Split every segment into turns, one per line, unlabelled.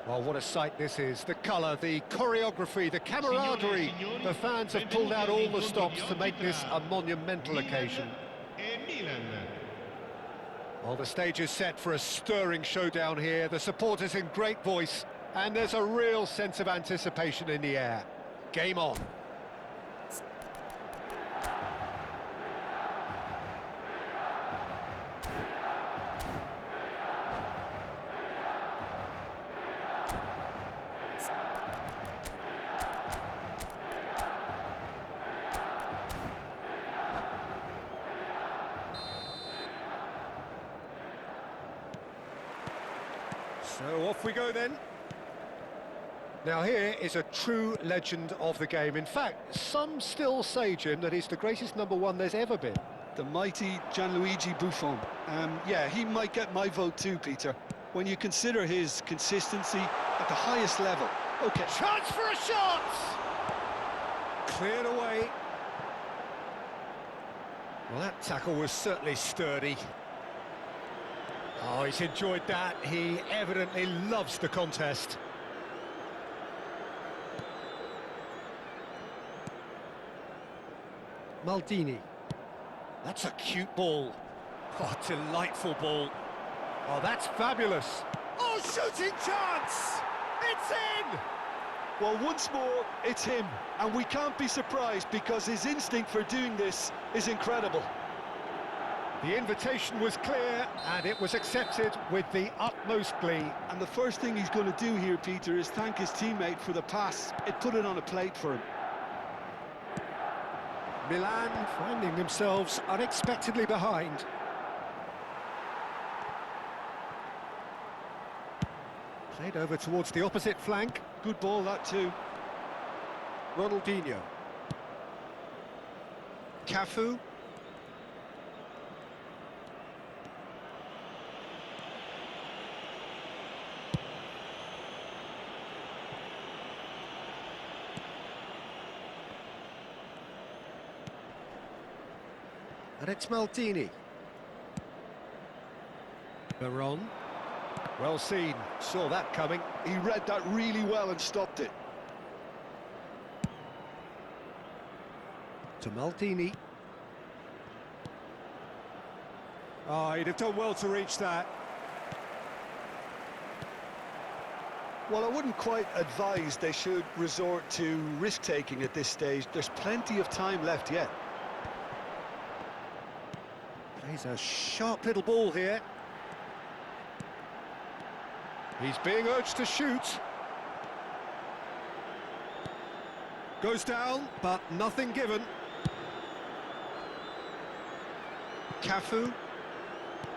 Well, what a sight this is. The colour, the choreography, the camaraderie. The fans have pulled out all the stops to make this a monumental occasion. Well, the stage is set for a stirring showdown here. The supporters in great voice, and there's a real sense of anticipation in the air. Game on. So off we go then. Now here is a true legend of the game. In fact, some still say, Jim, that he's the greatest number one there's ever been.
The mighty Gianluigi Buffon. Yeah, he might get my vote too, Peter. When you consider his consistency at the highest level. Okay.
Chance for a shot! Cleared away. Well, that tackle was certainly sturdy. Oh, he's enjoyed that. He evidently loves the contest. Maldini. That's a cute ball. Oh, delightful ball. Oh, that's fabulous. Oh, shooting chance! It's in!
Well, once more, it's him. And we can't be surprised because his instinct for doing this is incredible.
The invitation was clear, and it was accepted with the utmost glee.
And the first thing he's going to do here, Peter, is thank his teammate for the pass. It put it on a plate for him.
Milan finding themselves unexpectedly behind. Played over towards the opposite flank.
Good ball, that too.
Ronaldinho. Cafu. And it's Maldini. Veron. Well seen, saw that coming.
He read that really well and stopped it.
To Maldini. Oh, he'd have done well to reach that.
Well, I wouldn't quite advise they should resort to risk-taking at this stage. There's plenty of time left yet.
Plays a sharp little ball here. He's being urged to shoot. Goes down, but nothing given. Cafu.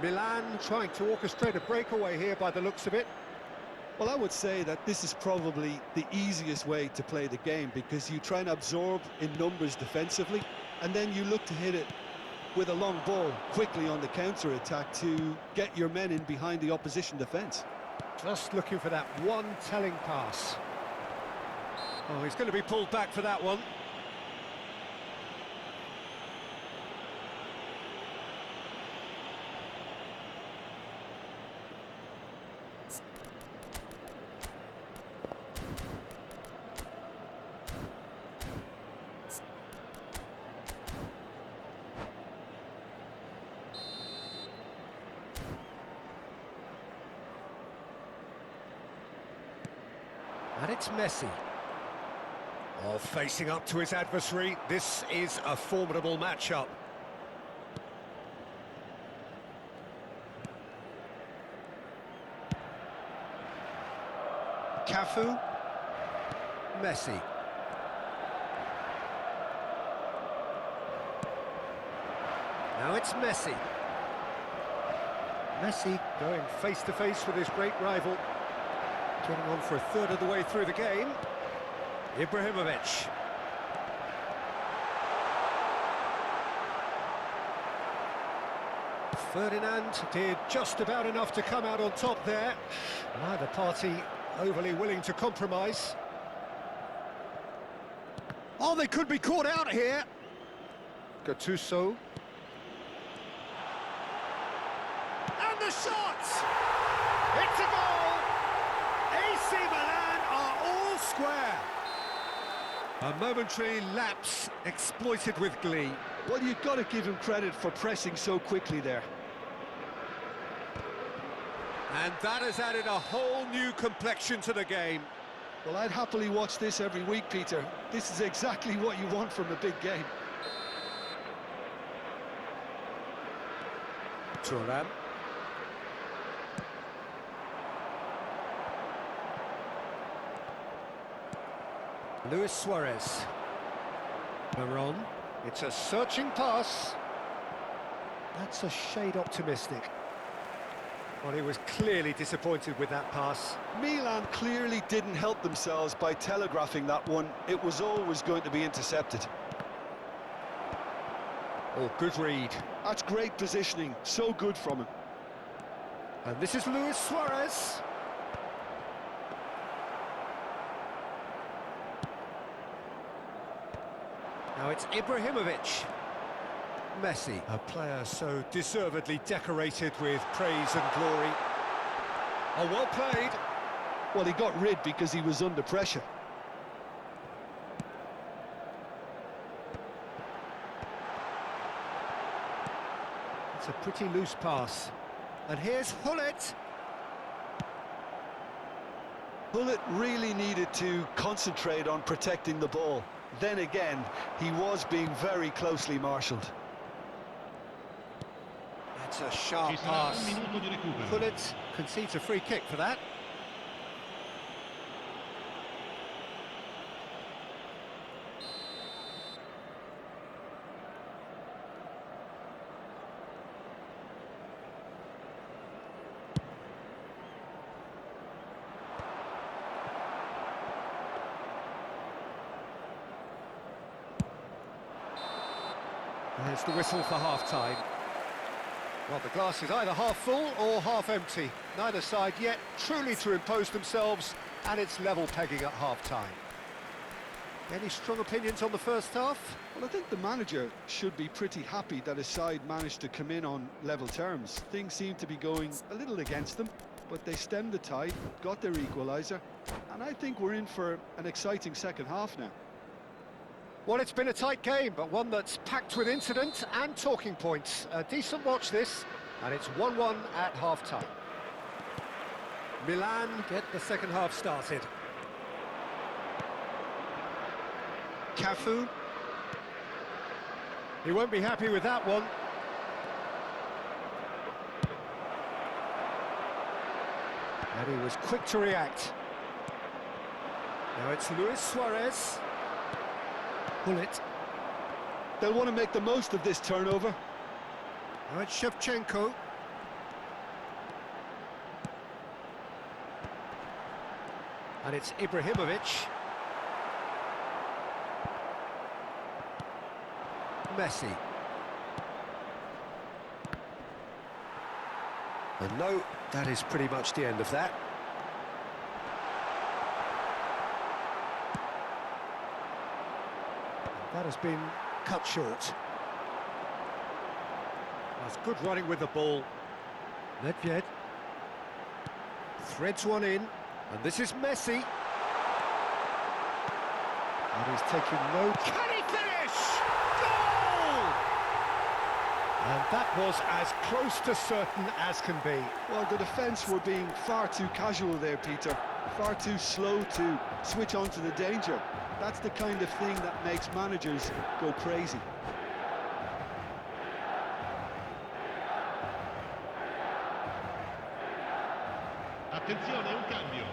Milan trying to orchestrate a breakaway here by the looks of it.
Well, I would say that this is probably the easiest way to play the game because you try and absorb in numbers defensively, and then you look to hit it with a long ball quickly on the counter-attack to get your men in behind the opposition defence.
Just looking for that one telling pass. Oh, he's going to be pulled back for that one. And it's Messi. Oh, facing up to his adversary, this is a formidable matchup. Cafu. Messi. Now it's Messi. Messi going face-to-face with his great rival. Getting on for a third of the way through the game. Ibrahimovic. Ferdinand did just about enough to come out on top there. Neither party overly willing to compromise. Oh, they could be caught out here. Gattuso. And the shot! It's a goal! A AC Milan are all square. A momentary lapse exploited with glee.
Well, you've got to give him credit for pressing so quickly there.
And that has added a whole new complexion to the game.
Well, I'd happily watch this every week, Peter. This is exactly what you want from a big game.
Thuram. Luis Suarez. Veron. It's a searching pass. That's a shade optimistic. Well, he was clearly disappointed with that pass.
Milan clearly didn't help themselves by telegraphing that one. It was always going to be intercepted.
Oh, good read.
That's great positioning. So good from him.
And this is Luis Suarez. Now it's Ibrahimovic. Messi, a player so deservedly decorated with praise and glory. Oh, well played.
Well, he got rid because he was under pressure.
It's a pretty loose pass. And here's Hullet.
Hullet really needed to concentrate on protecting the ball. Then again, he was being very closely marshalled.
That's a sharp pass. Hullet concedes a free kick for that. There's the whistle for half-time. Well, the glass is either half full or half empty. Neither side yet truly to impose themselves, and it's level pegging at half-time. Any strong opinions on the first half?
Well, I think the manager should be pretty happy that his side managed to come in on level terms. Things seem to be going a little against them, but they stemmed the tide, got their equaliser, and I think we're in for an exciting second half now.
Well, it's been a tight game, but one that's packed with incident and talking points. A decent watch this, and it's 1-1 at half-time. Milan get the second half started. Cafu. He won't be happy with that one. And he was quick to react. Now it's Luis Suarez. Hullet.
They'll want to make the most of this turnover.
Now it's Shevchenko. And it's Ibrahimovic. Messi. And no, that is pretty much the end of that. That has been cut short. That's good running with the ball. Nedved threads one in, and this is Messi. And he's taking no... Can he finish? Goal! And that was as close to certain as can be.
Well, the defence were being far too casual there, Peter. Far too slow to switch on to the danger. That's the kind of thing that makes managers go crazy.
Attenzione, un cambio.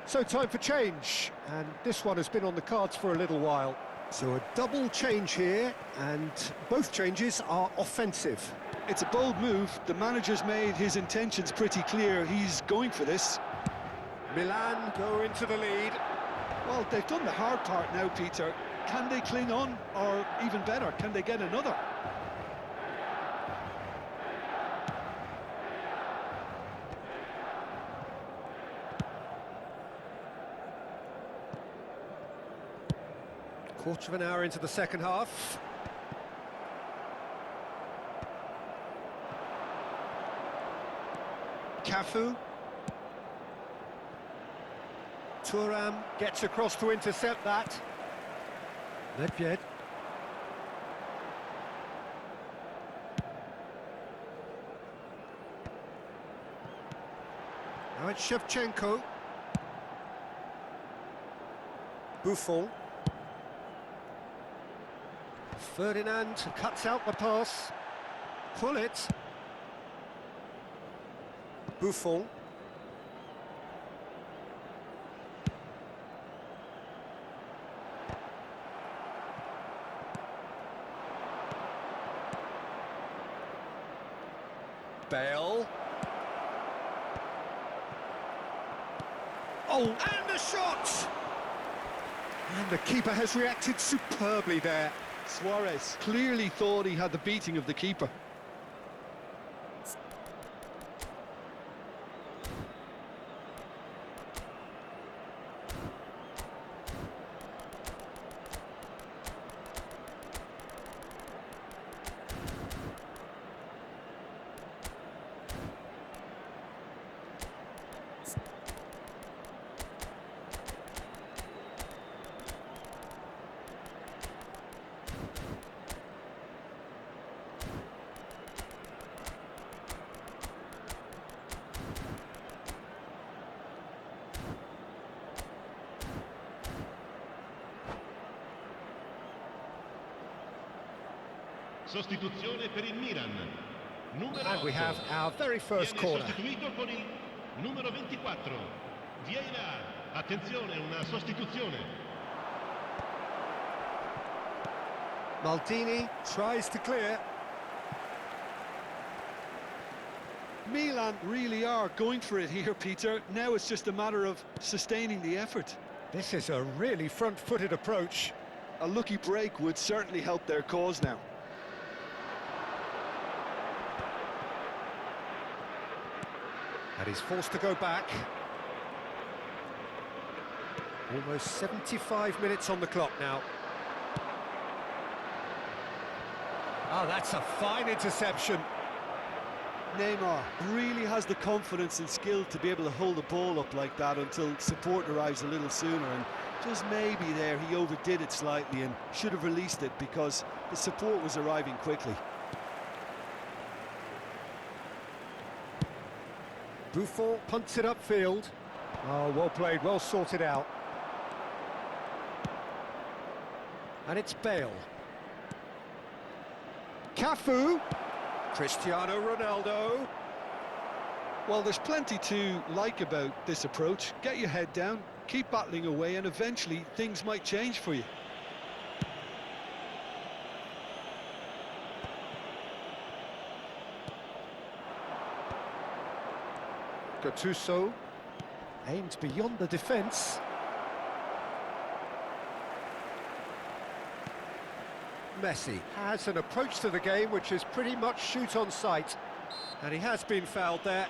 So time for change, and this one has been on the cards for a little while. So a double change here, and both changes are offensive.
It's a bold move. The manager's made his intentions pretty clear. He's going for this.
Milan go into the lead.
Well, they've done the hard part now, Peter. Can they cling on, or even better, can they get another?
Quarter of an hour into the second half. Cafu. Thuram gets across to intercept that. Nedved. Now it's Shevchenko. Buffon. Ferdinand cuts out the pass. Pull it. Buffon. Bale. Oh, and the shot! And the keeper has reacted superbly there.
Suarez clearly thought he had the beating of the keeper.
Sostituzione per il Milan. Numero
And we
8.
have our very first
Viene
corner.
sostituito con il numero 24. Vieira. Attenzione, una sostituzione.
Maldini tries to clear.
Milan really are going for it here, Peter. Now it's just a matter of sustaining the effort.
This is a really front-footed approach.
A lucky break would certainly help their cause now.
And he's forced to go back. Almost 75 minutes on the clock now. Oh, that's a fine interception.
Neymar really has the confidence and skill to be able to hold the ball up like that until support arrives a little sooner, and just maybe there he overdid it slightly and should have released it because the support was arriving quickly.
Buffon punts it upfield. Oh, well played, well sorted out. And it's Bale. Cafu. Cristiano Ronaldo.
Well, there's plenty to like about this approach. Get your head down, keep battling away, and eventually things might change for you.
Gattuso aimed beyond the defence. Messi has an approach to the game which is pretty much shoot on sight, and he has been fouled there.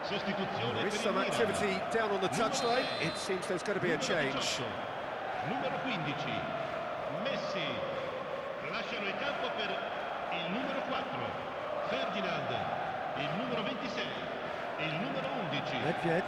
Sostituzione
There is
per
some
il Milan.
activity down on the touchline. It seems there's going to be a
Numero
change.
18. Numero 15. Messi. Lasciano il campo per il numero 4. Ferdinand. Il numero 26. Il numero 11.
Nedved.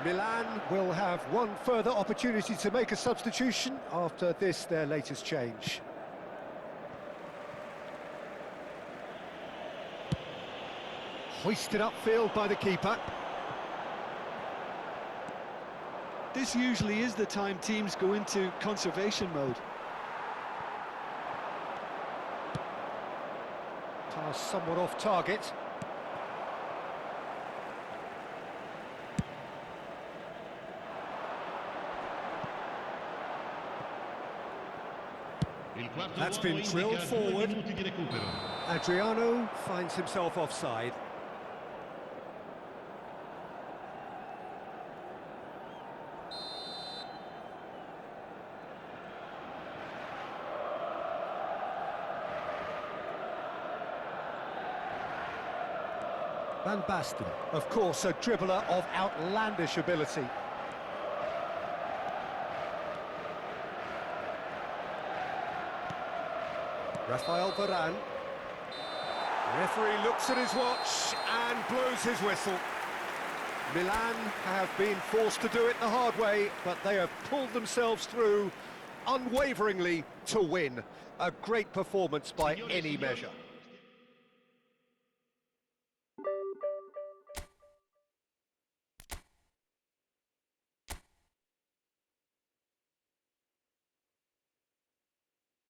Milan will have one further opportunity to make a substitution after this, their latest change. Hoisted upfield by the keeper.
This usually is the time teams go into conservation mode.
Pass somewhat off target. That's been drilled forward. Adriano finds himself offside. Van Basten, of course, a dribbler of outlandish ability. Rafael Varane. Referee looks at his watch and blows his whistle. Milan have been forced to do it the hard way, but they have pulled themselves through unwaveringly to win. A great performance by any measure.